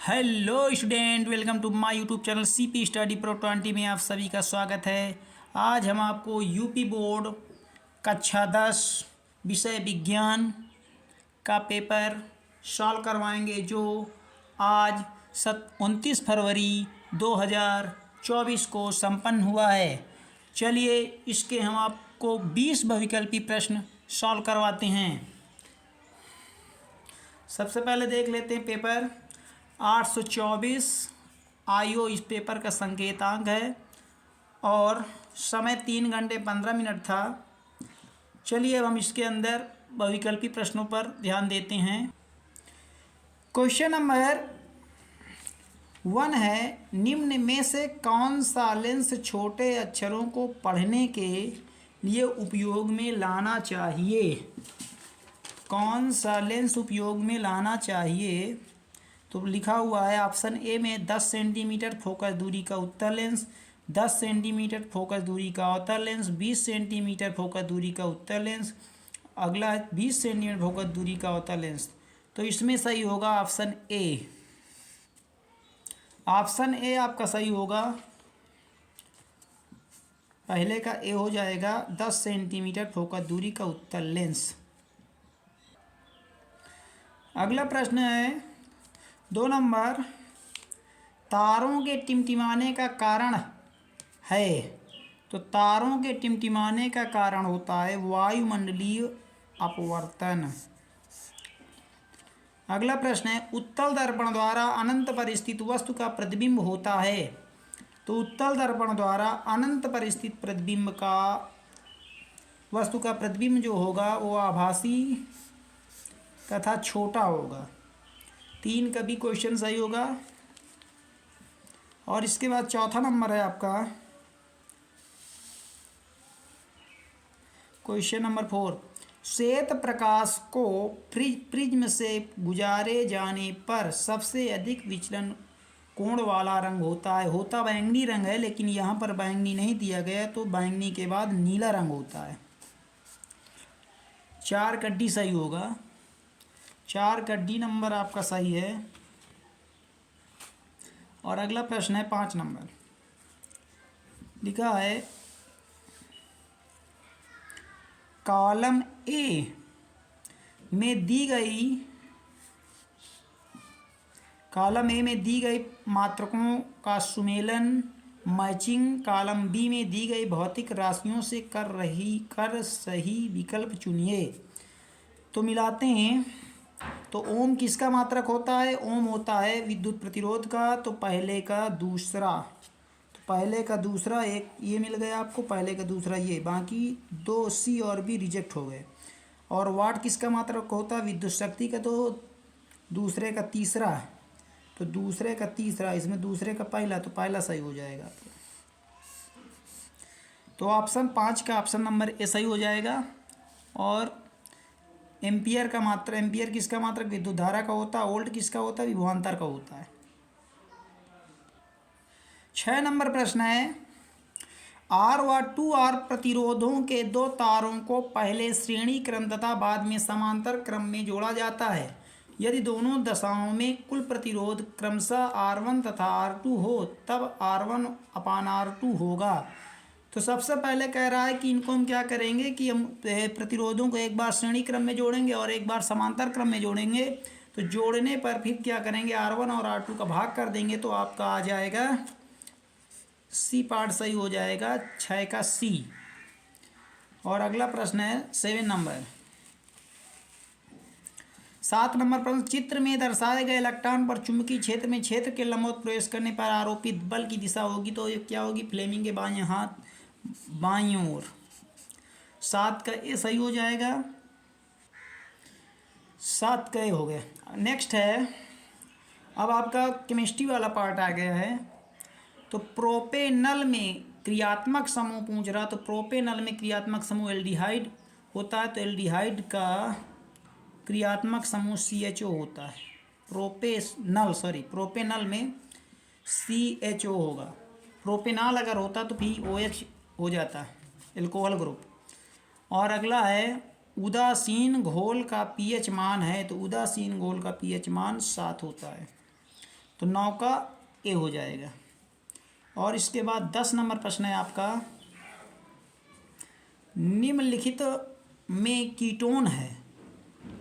Hello student, welcome to my YouTube channel CP study pro 20 में आप सभी का स्वागत है। आज हम आपको यूपी बोर्ड कक्षा 10 विषय विज्ञान का पेपर सॉल्व करवाएंगे, जो आज 29 फरवरी 2024 को संपन्न हुआ है। चलिए इसके हम आपको 20 बहुविकल्पी प्रश्न सॉल्व करवाते हैं। सबसे पहले देख लेते हैं पेपर 824 आईओ इस पेपर का संकेतांक है और समय 3 घंटे 15 मिनट था। चलिए अब हम इसके अंदर बहुविकल्पी प्रश्नों पर ध्यान देते हैं। क्वेश्चन नंबर 1 है, निम्न में से कौन सा लेंस छोटे अक्षरों को पढ़ने के लिए उपयोग में लाना चाहिए? कौन सा लेंस उपयोग में लाना चाहिए? तो लिखा हुआ है ऑप्शन ए में 10 सेंटीमीटर फोकस दूरी का उत्तल लेंस, 10 सेंटीमीटर फोकस दूरी का अवतल लेंस, 20 सेंटीमीटर फोकस दूरी का उत्तल लेंस, अगला 20 सेंटीमीटर फोकस दूरी का अवतल लेंस। तो इसमें सही होगा ऑप्शन ए। ऑप्शन ए आपका सही होगा। पहले का ए हो जाएगा 10 सेंटीमीटर फोकस दूरी का उत्तल लेंस। अगला प्रश्न है 2 नंबर, तारों के टिमटिमाने का कारण है। तो तारों के टिमटिमाने का कारण होता है वायुमंडलीय अपवर्तन। अगला प्रश्न है, उत्तल दर्पण द्वारा अनंत पर स्थित वस्तु का प्रतिबिंब होता है। तो उत्तल दर्पण द्वारा अनंत पर स्थित प्रतिबिंब का वस्तु का प्रतिबिंब जो होगा वो आभासी तथा छोटा होगा। 3 का भी क्वेश्चन सही होगा। और इसके बाद चौथा नंबर है आपका क्वेश्चन नंबर 4, श्वेत प्रकाश को प्रिज्म से गुजारे जाने पर सबसे अधिक विचलन कोण वाला रंग होता है। होता बैंगनी रंग है, लेकिन यहाँ पर बैंगनी नहीं दिया गया, तो बैंगनी के बाद नीला रंग होता है। 4 का डी सही होगा। 4 का डी नंबर आपका सही है। और अगला प्रश्न है 5 नंबर, लिखा है कॉलम ए में दी गई मात्रकों का सुमेलन मैचिंग कॉलम बी में दी गई भौतिक राशियों से कर सही विकल्प चुनिए। तो मिलाते हैं। तो ओम किसका मात्रक होता है? ओम होता है विद्युत प्रतिरोध का। तो पहले का दूसरा एक ये मिल गया आपको, पहले का दूसरा ये, बाकी 2 सी और बी रिजेक्ट हो गए। और वाट किसका मात्रक होता है? विद्युत शक्ति का। तो दूसरे का तीसरा, तो दूसरे का तीसरा, इसमें दूसरे का पहला, तो पहला सही हो जाएगा। तो ऑप्शन 5 का ऑप्शन नंबर ए सही हो जाएगा। और एम्पियर का मात्रक, एम्पियर किसका मात्रक? विद्युत धारा का होता है। वोल्ट किसका होता है? विभवांतर का होता है। 6 नंबर प्रश्न है, आर व 2R प्रतिरोधों के 2 तारों को पहले श्रेणी क्रम तथा बाद में समांतर क्रम में जोड़ा जाता है। यदि दोनों दशाओं में कुल प्रतिरोध क्रमशः R1 तथा R2 हो, तब R1/R2 होगा। तो सबसे पहले कह रहा है कि इनको हम क्या करेंगे कि हम प्रतिरोधों को एक बार श्रेणी क्रम में जोड़ेंगे और एक बार समांतर क्रम में जोड़ेंगे। तो जोड़ने पर फिर क्या करेंगे, R1 और R2 का भाग कर देंगे, तो आपका आ जाएगा सी पार्ट सही हो जाएगा। 6 का सी। और अगला प्रश्न है 7 नंबर। 7 नंबर प्रश्न, चित्र में दर्शाए गए इलेक्ट्रॉन पर चुंबकीय क्षेत्र में क्षेत्र के लंबवत प्रवेश करने पर आरोपित बल की दिशा होगी। तो ये क्या होगी? फ्लेमिंग के बाएं हाथ बाईं ओर। 7 का ए सही हो जाएगा। 7 का ए हो गया। नेक्स्ट है, अब आपका केमिस्ट्री वाला पार्ट आ गया है। तो प्रोपेनल में क्रियात्मक समूह पूछ रहा। तो प्रोपेनल में क्रियात्मक समूह एल्डिहाइड होता है। तो एल्डिहाइड का क्रियात्मक समूह CHO होता है। प्रोपेनल में CHO होगा। प्रोपेनॉल अगर होता तो POH हो जाता है, एल्कोहल ग्रुप। और अगला है उदासीन घोल का pH मान है। तो उदासीन घोल का pH मान 7 होता है। तो 9 का ए हो जाएगा। और इसके बाद 10 नंबर प्रश्न है आपका, निम्नलिखित में कीटोन है।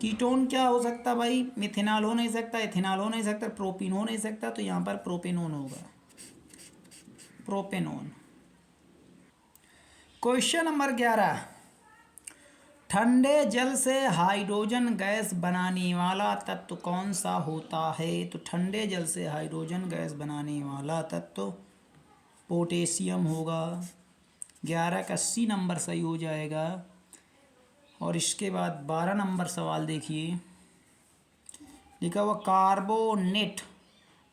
कीटोन क्या हो सकता भाई? मिथेनॉल हो नहीं सकता, इथेनॉल हो नहीं सकता, प्रोपीन हो नहीं सकता, तो यहाँ पर प्रोपेनोन होगा, प्रोपेनोन। क्वेश्चन नंबर 11, ठंडे जल से हाइड्रोजन गैस बनाने वाला तत्व कौन सा होता है? तो ठंडे जल से हाइड्रोजन गैस बनाने वाला तत्व पोटेशियम होगा। 11 का सी नंबर सही हो जाएगा। और इसके बाद 12 नंबर सवाल देखिए, लिखा हुआ कार्बोनेट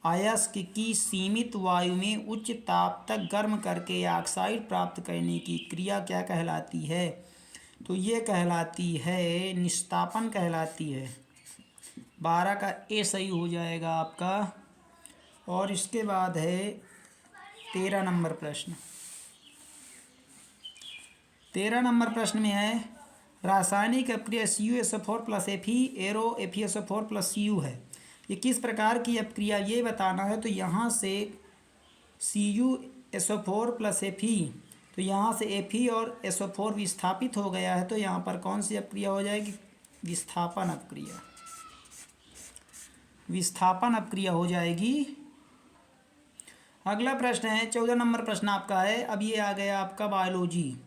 अयस्क की सीमित वायु में उच्च ताप तक गर्म करके ऑक्साइड प्राप्त करने की क्रिया क्या कहलाती है? तो ये कहलाती है निस्तापन कहलाती है। 12 का ए सही हो जाएगा आपका। और इसके बाद है 13 नंबर प्रश्न। 13 नंबर प्रश्न में है, रासायनिक अपक्रिया CuSO4 plus Fe arrow FeSO4 plus Cu है, ये किस प्रकार की अपक्रिया ये बताना है। तो यहाँ से CuSO4 प्लस Fe, तो यहाँ से Fe और SO4 विस्थापित हो गया है, तो यहाँ पर कौन सी अपक्रिया हो जाएगी? विस्थापन अपक्रिया, विस्थापन अपक्रिया हो जाएगी। अगला प्रश्न है 14 नंबर प्रश्न आपका है। अब ये आ गया आपका बायोलॉजी।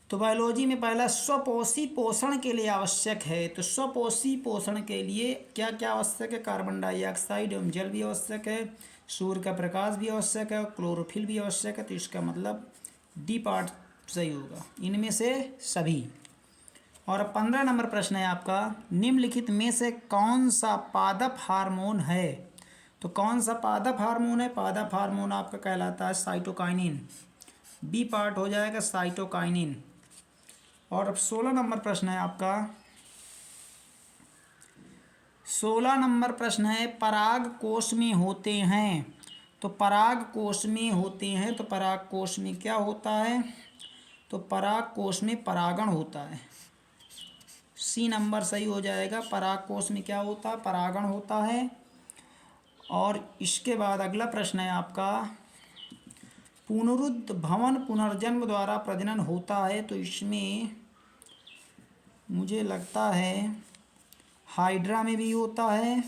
तो बायोलॉजी में पहला स्वपोषी पोषण के लिए आवश्यक है। तो स्वपोषी पोषण के लिए क्या क्या आवश्यक है? कार्बन डाइऑक्साइड एवं जल भी आवश्यक है, सूर्य का प्रकाश भी आवश्यक है, क्लोरोफिल भी आवश्यक है। तो इसका मतलब डी पार्ट सही होगा, इनमें से सभी। और 15 नंबर प्रश्न है आपका, निम्नलिखित में से कौन सा पादप हार्मोन है? तो कौन सा पादप हार्मोन है? पादप हार्मोन आपका कहलाता है साइटोकाइनिन, बी पार्ट हो जाएगा साइटोकाइनिन। और अब 16 नंबर प्रश्न है आपका। 16 नंबर प्रश्न है, पराग कोश में होते हैं। तो पराग कोश में होते हैं, तो पराग कोश में क्या होता है? तो पराग कोश में परागण होता है, सी नंबर सही हो जाएगा। पराग कोश में क्या होता है? परागण होता है। और इसके बाद अगला प्रश्न है आपका, पुनरुद्ध भवन पुनर्जन्म द्वारा प्रजनन होता है। तो इसमें मुझे लगता है हाइड्रा में भी होता है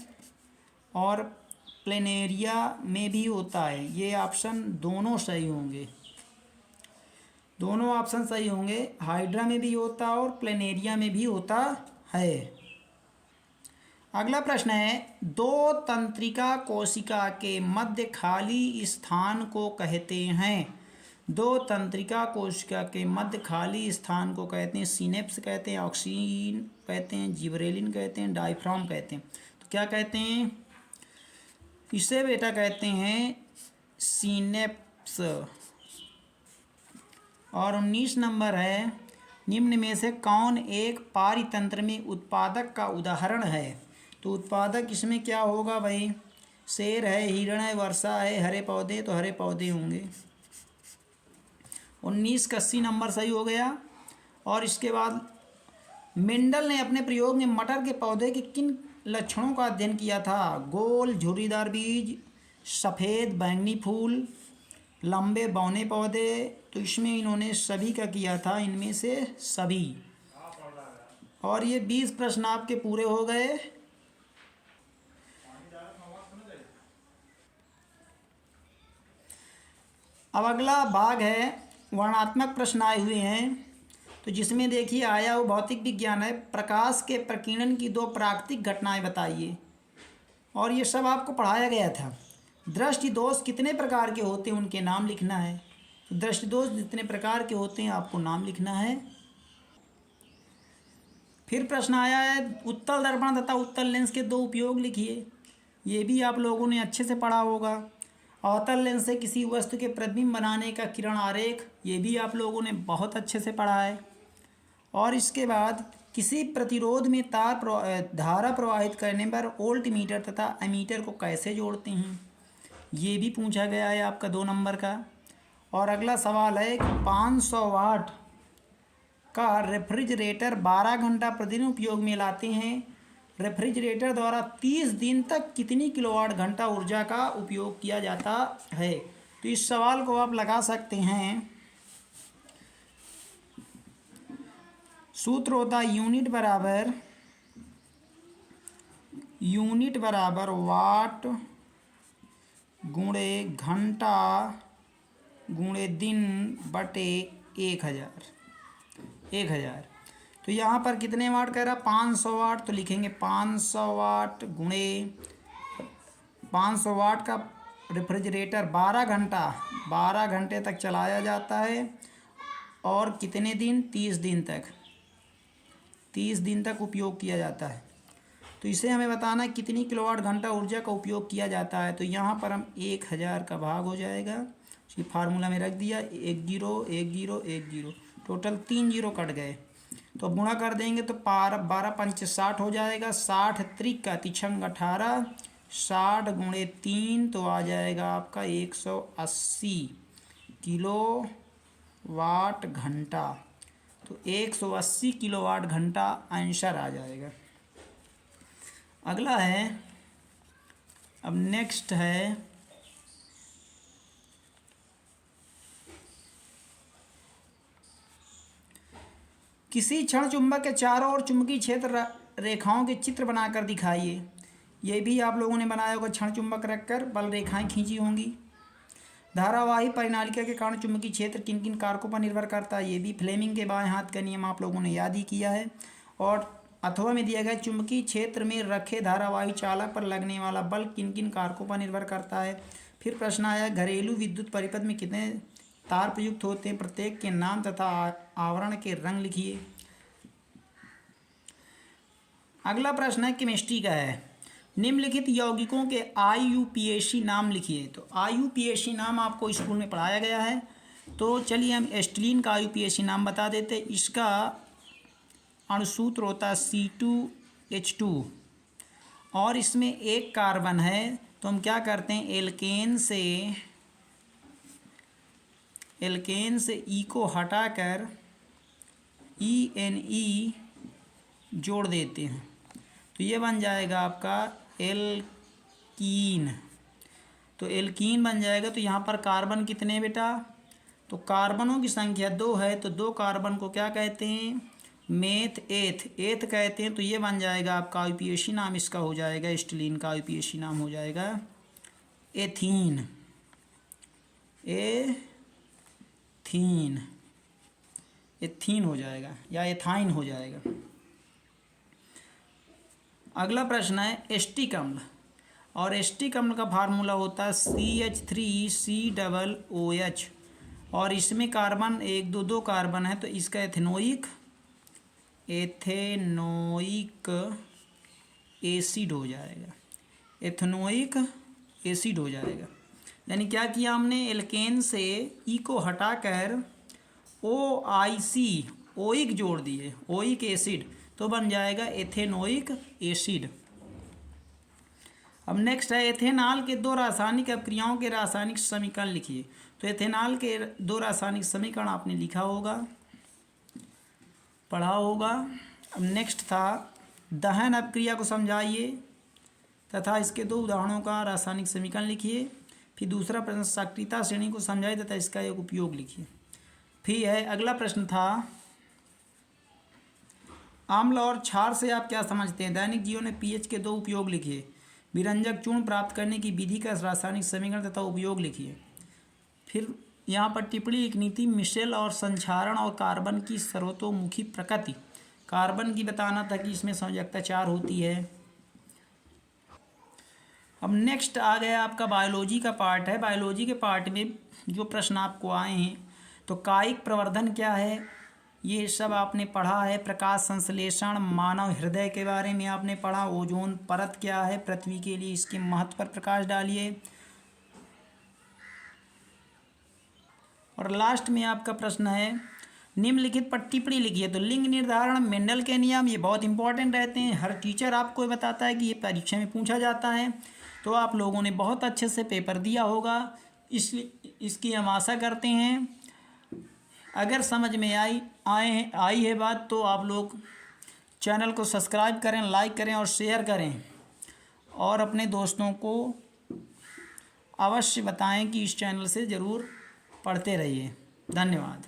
और प्लेनेरिया में भी होता है। ये ऑप्शन दोनों सही होंगे, दोनों ऑप्शन सही होंगे। हाइड्रा में भी होता है और प्लेनेरिया में भी होता है। अगला प्रश्न है, दो तंत्रिका कोशिका के मध्य खाली स्थान को कहते हैं। दो तंत्रिका कोशिका के मध्य खाली स्थान को कहते हैं सिनेप्स कहते हैं, ऑक्सीन कहते हैं, जिबरेलिन कहते हैं, डायफ्राम कहते हैं। तो क्या कहते हैं इसे बेटा? कहते हैं सिनेप्स। और 19 नंबर है, निम्न में से कौन एक पारितंत्र में उत्पादक का उदाहरण है? तो उत्पादक इसमें क्या होगा भाई? शेर है, हिरण है, वर्षा है, हरे पौधे, तो हरे पौधे होंगे। 19 का सी नंबर सही हो गया। और इसके बाद मेंडल ने अपने प्रयोग में मटर के पौधे के किन लक्षणों का अध्ययन किया था? गोल झुर्रीदार बीज, सफ़ेद बैंगनी फूल, लंबे बौने पौधे। तो इसमें इन्होंने सभी का किया था, इनमें से सभी। और ये 20 प्रश्न आपके पूरे हो गए। अब अगला भाग है, वर्णनात्मक प्रश्न आए हुए हैं। तो जिसमें देखिए आया वो भौतिक विज्ञान है, प्रकाश के प्रकीर्णन की दो प्राकृतिक घटनाएं बताइए। और ये सब आपको पढ़ाया गया था। दृष्टि दोष कितने प्रकार के होते हैं उनके नाम लिखना है। तो दृष्टि दोष जितने प्रकार के होते हैं आपको नाम लिखना है। फिर प्रश्न आया है, उत्तल दर्पण तथा उत्तल लेंस के दो उपयोग लिखिए। ये भी आप लोगों ने अच्छे से पढ़ा होगा। अवतल लेंस से किसी वस्तु के प्रतिबिंब बनाने का किरण आरेख, ये भी आप लोगों ने बहुत अच्छे से पढ़ा है। और इसके बाद किसी प्रतिरोध में धारा प्रवाहित करने पर वोल्ट मीटर तथा एमीटर को कैसे जोड़ते हैं, ये भी पूछा गया है आपका 2 नंबर का। और अगला सवाल है, 500 वाट का रेफ्रिजरेटर 12 घंटा प्रतिदिन उपयोग में लाते हैं, रेफ्रिजरेटर द्वारा 30 दिन तक कितनी किलोवाट घंटा ऊर्जा का उपयोग किया जाता है। तो इस सवाल को आप लगा सकते हैं। सूत्र होता है यूनिट बराबर वाट गुणे घंटा गुणे दिन बटे 1000। तो यहाँ पर कितने वाट कह रहा, 500 वाट। तो लिखेंगे 500 वाट गुणे 500 वाट का रेफ्रिजरेटर 12 घंटे तक चलाया जाता है और कितने दिन, 30 दिन तक उपयोग किया जाता है। तो इसे हमें बताना है कितनी किलोवाट घंटा ऊर्जा का उपयोग किया जाता है। तो यहाँ पर हम 1000 का भाग हो जाएगा, इसकी फार्मूला में रख दिया, 1 0 1 0 1 0, टोटल 3 0 कट गए। तो गुणा कर देंगे तो 12 पंच 60 हो जाएगा, 60 त्रिक का तिछंग 18, 60 गुणे 3 तो आ जाएगा आपका 180 किलो वाट घंटा। तो 180 किलोवाट घंटा आंसर आ जाएगा। अगला है, अब नेक्स्ट है किसी क्षण चुंबक के चारों ओर चुंबकीय क्षेत्र रेखाओं के चित्र बनाकर दिखाइए। ये भी आप लोगों ने बनाया होगा, क्षण चुंबक रखकर बल रेखाएं खींची होंगी। धारावाही परिनालिका के कारण चुंबकीय क्षेत्र किन किन कारकों पर निर्भर करता है। ये भी फ्लेमिंग के बाएं हाथ का नियम आप लोगों ने याद ही किया है। और अथवा में दिया गया चुंबकीय क्षेत्र में रखे धारावाही चालक पर लगने वाला बल किन किन कारकों पर निर्भर करता है। फिर प्रश्न आया घरेलू विद्युत परिपथ में कितने तार प्रयुक्त होते हैं, प्रत्येक के नाम तथा आवरण के रंग लिखिए। अगला प्रश्न है केमिस्ट्री का है, निम्नलिखित यौगिकों के IUPAC नाम लिखिए। तो IUPAC नाम आपको स्कूल में पढ़ाया गया है। तो चलिए हम एस्टिलीन का IUPAC नाम बता देते। इसका अणुसूत्र होता है C2H2 और इसमें एक कार्बन है। तो हम क्या करते हैं, एल्केन से E को हटाकर ENE जोड़ देते हैं। तो ये बन जाएगा आपका एल्कीन। तो एल्कीन बन जाएगा। तो यहाँ पर कार्बन कितने हैं बेटा, तो कार्बनों की संख्या 2 है। तो 2 कार्बन को क्या कहते हैं, एथ कहते हैं। तो ये बन जाएगा आपका IUPAC नाम इसका हो जाएगा, एस्टिलीन का IUPAC नाम हो जाएगा एथीन हो जाएगा या एथाइन हो जाएगा। अगला प्रश्न है एस्टिक अम्ल, और एस्टिक अम्ल का फार्मूला होता है CH3COOH और इसमें कार्बन 1 2 2 कार्बन है। तो इसका एथेनोइक एसिड हो जाएगा, एथेनोइक एसिड हो जाएगा। यानी क्या किया हमने, एल्केन से E को हटाकर OIC ओइक जोड़ दिए, ओइक एसिड, तो बन जाएगा एथेनोइक एसिड। अब नेक्स्ट है एथेनॉल के 2 रासायनिक अभिक्रियाओं के रासायनिक समीकरण लिखिए। तो एथेनॉल के 2 रासायनिक समीकरण आपने लिखा होगा, पढ़ा होगा। अब नेक्स्ट था दहन अभिक्रिया को समझाइए तथा इसके 2 उदाहरणों का रासायनिक समीकरण लिखिए। फिर दूसरा प्रश्न सक्रियता श्रेणी को समझाइए तथा इसका एक उपयोग लिखिए। फिर है अगला प्रश्न था अम्ल और क्षार से आप क्या समझते हैं। दैनिक जीवन में pH के 2 उपयोग लिखिए। विरंजक चूर्ण प्राप्त करने की विधि का रासायनिक समीकरण तथा उपयोग लिखिए। फिर यहाँ पर टिप्पणी लिखनी थी, मिशेल और संक्षारण और कार्बन की सर्वतोमुखी प्रकृति। कार्बन की बताना था कि इसमें संयोजकता 4 होती है। अब नेक्स्ट आ गया आपका बायोलॉजी का पार्ट है। बायोलॉजी के पार्ट में जो प्रश्न आपको आए हैं, तो कायिक प्रवर्धन क्या है, ये सब आपने पढ़ा है। प्रकाश संश्लेषण, मानव हृदय के बारे में आपने पढ़ा। ओजोन परत क्या है पृथ्वी के लिए, इसके महत्व पर प्रकाश डालिए। और लास्ट में आपका प्रश्न है निम्नलिखित पर टिप्पणी लिखिए। तो लिंग निर्धारण, मेंडल के नियम, ये बहुत इंपॉर्टेंट रहते हैं। हर टीचर आपको बताता है कि ये परीक्षा में पूछा जाता है। तो आप लोगों ने बहुत अच्छे से पेपर दिया होगा, इसलिए इसकी हम आशा करते हैं। अगर समझ में आई है बात तो आप लोग चैनल को सब्सक्राइब करें, लाइक करें और शेयर करें, और अपने दोस्तों को अवश्य बताएं कि इस चैनल से ज़रूर पढ़ते रहिए। धन्यवाद।